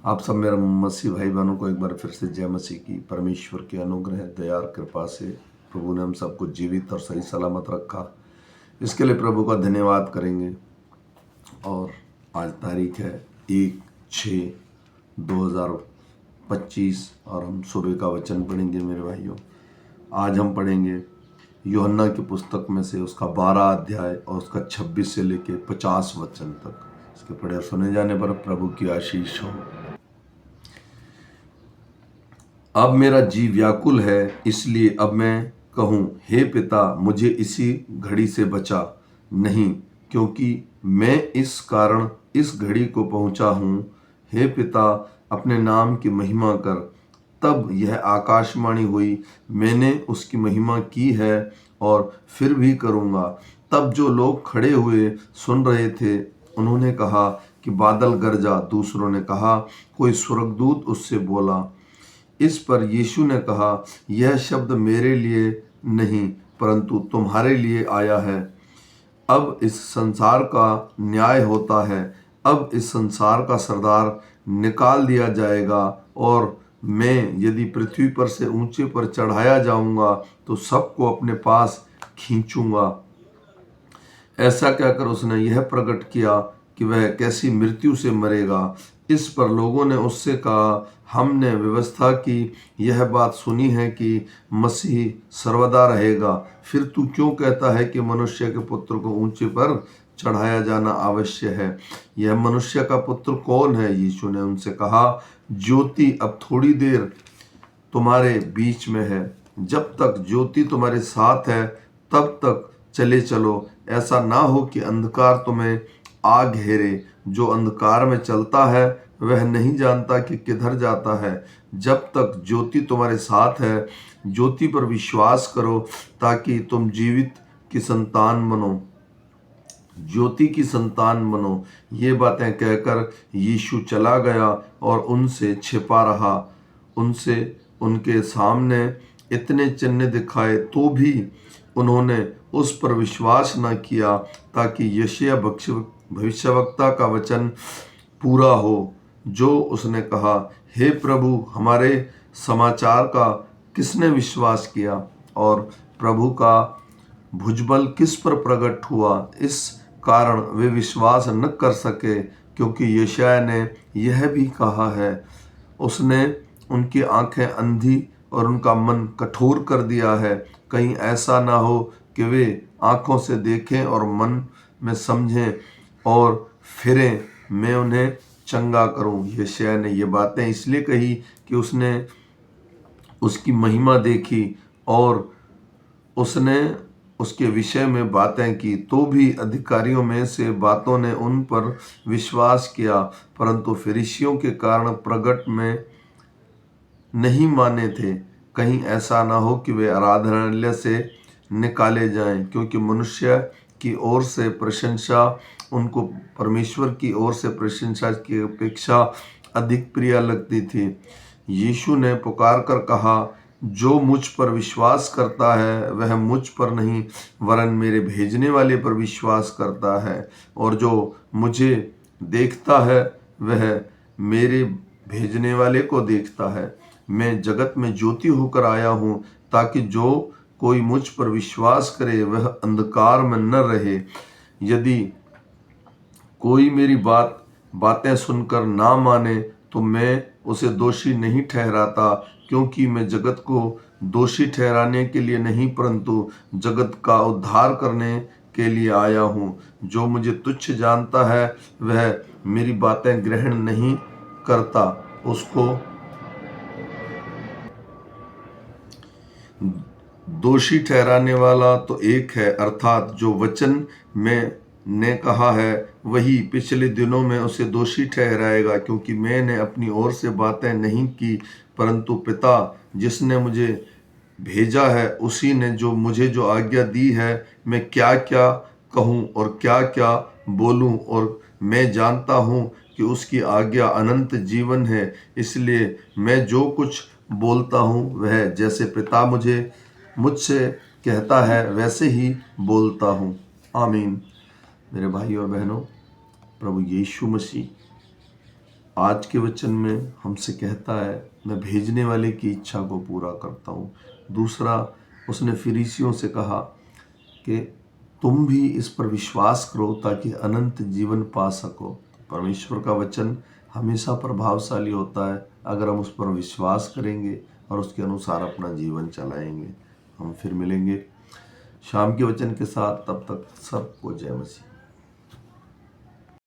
आप सब मेरे मसीह भाई बहनों को एक बार फिर से जय मसीह की। परमेश्वर के अनुग्रह दया और कृपा से प्रभु ने हम सबको जीवित और सही सलामत रखा, इसके लिए प्रभु का धन्यवाद करेंगे। और आज तारीख है 1/6/2025 और हम सुबह का वचन पढ़ेंगे। मेरे भाइयों, आज हम पढ़ेंगे यूहन्ना की पुस्तक में से उसका 12 अध्याय और उसका 26 से लेके 50 वचन तक। इसके पढ़े और सुने जाने पर प्रभु की आशीष हो। अब मेरा जी व्याकुल है, इसलिए अब मैं कहूँ, हे पिता, मुझे इसी घड़ी से बचा नहीं, क्योंकि मैं इस कारण इस घड़ी को पहुँचा हूँ। हे पिता, अपने नाम की महिमा कर। तब यह आकाशवाणी हुई, मैंने उसकी महिमा की है और फिर भी करूँगा। तब जो लोग खड़े हुए सुन रहे थे, उन्होंने कहा कि बादल गरजा। दूसरों ने कहा, कोई स्वर्गदूत उससे बोला। इस पर यीशु ने कहा, यह शब्द मेरे लिए नहीं, परंतु तुम्हारे लिए आया है। अब इस संसार का न्याय होता है। अब इस संसार का सरदार निकाल दिया जाएगा, और मैं यदि पृथ्वी पर से ऊंचे पर चढ़ाया जाऊंगा तो सबको अपने पास खींचूंगा। ऐसा कहकर उसने यह प्रकट किया कि वह कैसी मृत्यु से मरेगा। इस पर लोगों ने उससे कहा, हमने व्यवस्था की यह बात सुनी है कि मसीह सर्वदा रहेगा, फिर तू क्यों कहता है कि मनुष्य के पुत्र को ऊंचे पर चढ़ाया जाना आवश्य है। यह मनुष्य का पुत्र कौन है? यीशु ने उनसे कहा, ज्योति अब थोड़ी देर तुम्हारे बीच में है। जब तक ज्योति तुम्हारे साथ है तब तक चले चलो, ऐसा ना हो कि अंधकार तुम्हें आ घेरे। जो अंधकार में चलता है वह नहीं जानता कि किधर जाता है। जब तक ज्योति तुम्हारे साथ है, ज्योति पर विश्वास करो, ताकि तुम जीवित की संतान बनो, ज्योति की संतान बनो। ये बातें कहकर यीशु चला गया और उनसे छिपा रहा। उनसे उनके सामने इतने चिन्ह दिखाए तो भी उन्होंने उस पर विश्वास न किया, ताकि यशायाह भविष्यवक्ता का वचन पूरा हो, जो उसने कहा, हे प्रभु, हमारे समाचार का किसने विश्वास किया, और प्रभु का भुजबल किस पर प्रकट हुआ। इस कारण वे विश्वास न कर सके, क्योंकि यशायाह ने यह भी कहा है, उसने उनकी आंखें अंधी और उनका मन कठोर कर दिया है, कहीं ऐसा ना हो कि वे आंखों से देखें और मन में समझें और फिरें, मैं उन्हें चंगा करूं। यशायाह ने ये बातें इसलिए कही कि उसने उसकी महिमा देखी और उसने उसके विषय में बातें की, तो भी अधिकारियों में से बातों ने उन पर विश्वास किया, परंतु फरीसियों के कारण प्रगट में नहीं माने थे, कहीं ऐसा ना हो कि वे आराधनालय से निकाले जाएं, क्योंकि मनुष्य की ओर से प्रशंसा उनको परमेश्वर की ओर से प्रशंसा की अपेक्षा अधिक प्रिय लगती थी। यीशु ने पुकार कर कहा, जो मुझ पर विश्वास करता है वह मुझ पर नहीं, वरन मेरे भेजने वाले पर विश्वास करता है, और जो मुझे देखता है वह मेरे भेजने वाले को देखता है। मैं जगत में ज्योति होकर आया हूँ, ताकि जो कोई मुझ पर विश्वास करे वह अंधकार में न रहे। यदि कोई मेरी बातें सुनकर ना माने तो मैं उसे दोषी नहीं ठहराता, क्योंकि मैं जगत को दोषी ठहराने के लिए नहीं, परंतु जगत का उद्धार करने के लिए आया हूँ। जो मुझे तुच्छ जानता है वह मेरी बातें ग्रहण नहीं करता। उसको दोषी ठहराने वाला तो एक है, अर्थात जो वचन मैंने कहा है वही पिछले दिनों में उसे दोषी ठहराएगा, क्योंकि मैंने अपनी ओर से बातें नहीं की, परंतु पिता जिसने मुझे भेजा है उसी ने जो मुझे जो आज्ञा दी है। मैं क्या क्या कहूँ और क्या क्या बोलूँ, और मैं जानता हूँ कि उसकी आज्ञा अनंत जीवन है। इसलिए मैं जो कुछ बोलता हूँ वह जैसे पिता मुझसे कहता है वैसे ही बोलता हूँ। आमीन। मेरे भाई और बहनों, प्रभु यीशु मसीह आज के वचन में हमसे कहता है, मैं भेजने वाले की इच्छा को पूरा करता हूँ। दूसरा, उसने फरीसियों से कहा कि तुम भी इस पर विश्वास करो ताकि अनंत जीवन पा सको। परमेश्वर का वचन हमेशा प्रभावशाली होता है अगर हम उस पर विश्वास करेंगे और उसके अनुसार अपना जीवन चलाएंगे। हम फिर मिलेंगे शाम के वचन के साथ, तब तक सबको जय मसीह।